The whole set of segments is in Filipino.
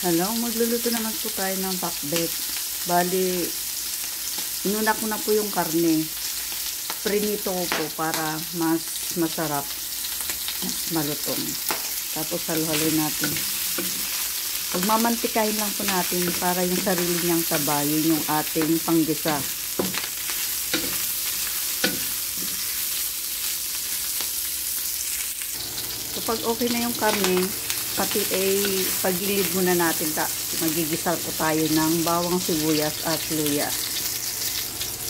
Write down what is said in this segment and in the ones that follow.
Hello, magluluto naman po tayo ng pakbet. Bali, inuna ko na po yung karne. Prinito ko po para mas masarap, mas malutong. Tapos halo-haloy natin. Pagmamantikahin lang po natin para yung sarili niyang taba, yun yung ating panggisa. Kapag okay na yung karne, pati ay pagilid muna natin, magigisa po tayo ng bawang, sibuyas at luya.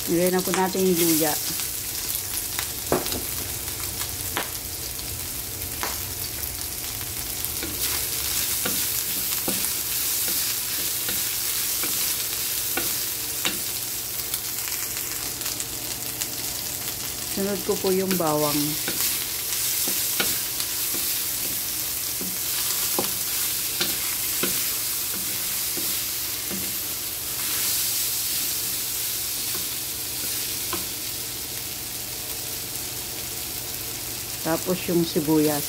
Nilagay na po natin yung luya. Sunod ko po yung bawang. Tapos yung sibuyas.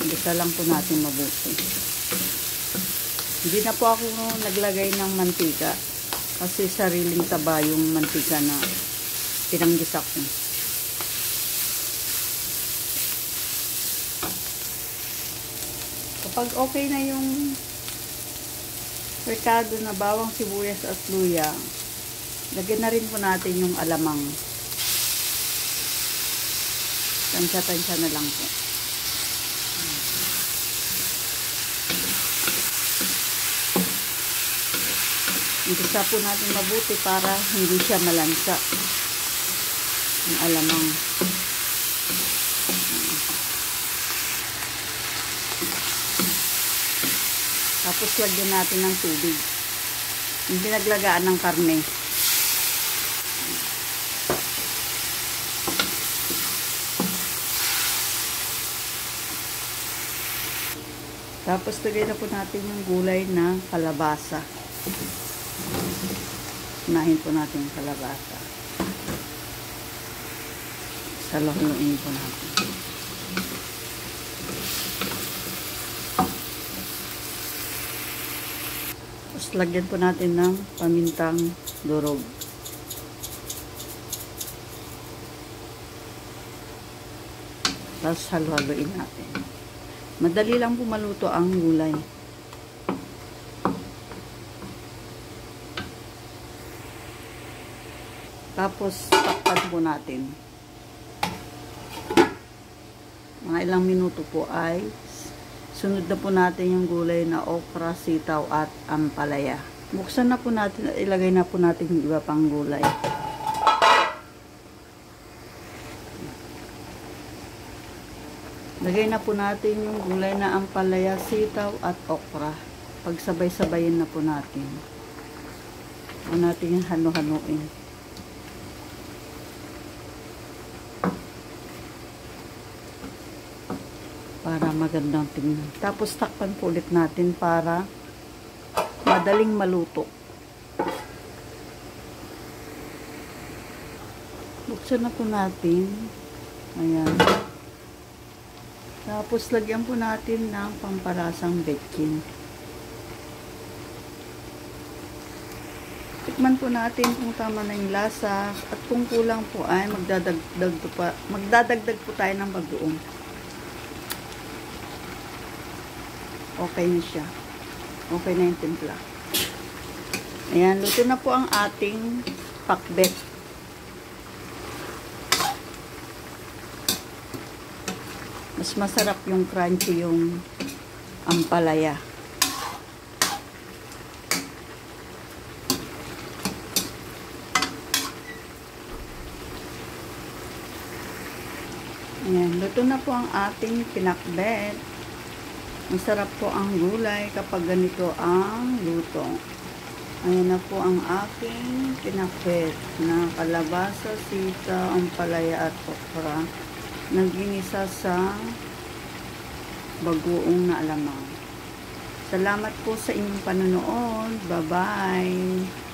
Igisa lang po natin mabuti. Hindi na po ako naglagay ng mantika kasi sariling taba yung mantika na pinanggisa ko. Kapag okay na yung rekado na bawang, sibuyas at luya, lagyan na rin po natin yung alamang. Tansya-tansya na lang po. Igisa po natin mabuti para hindi siya malansa yung alamang. Tapos lagyan natin ng tubig. Yung pinaglagaan ng karne. Tapos lagyan na po natin yung gulay na kalabasa. Unahin po natin yung kalabasa. Saluhin po natin. Tapos lagyan po natin ng pamintang durog. Tapos halo-haloin natin. Madali lang po maluto ang gulay. Tapos takpan po natin. Mga ilang minuto po ay sunod na po natin yung gulay na okra, sitaw at ampalaya. Buksan na po natin at ilagay na po natin yung iba pang gulay. Lagay na po natin yung gulay na ampalaya, sitaw at okra. Pagsabay-sabayin na po natin. Huwag natin yung halo-haloin. Para magandang tingnan. Tapos takpan po ulit natin para madaling maluto. Buksan na po natin. Ayan. Tapos lagyan po natin ng pampalasa betchin. Tikman po natin kung tama na yung lasa at kung kulang po ay magdadagdag po tayo ng bagoong. Okay na siya. Okay na yung timpla. Ayan, luto na po ang ating pakbet. Mas masarap yung crunchy yung ampalaya. Ayan, luto na po ang ating pinakbet. Masarap po ang gulay kapag ganito ang luto. Ayan na po ang aking pinakbet na kalabasa, sitaw, ampalaya at okra. Nagginisa sa bagoong na alamang. Salamat po sa inyong panonood. Bye-bye!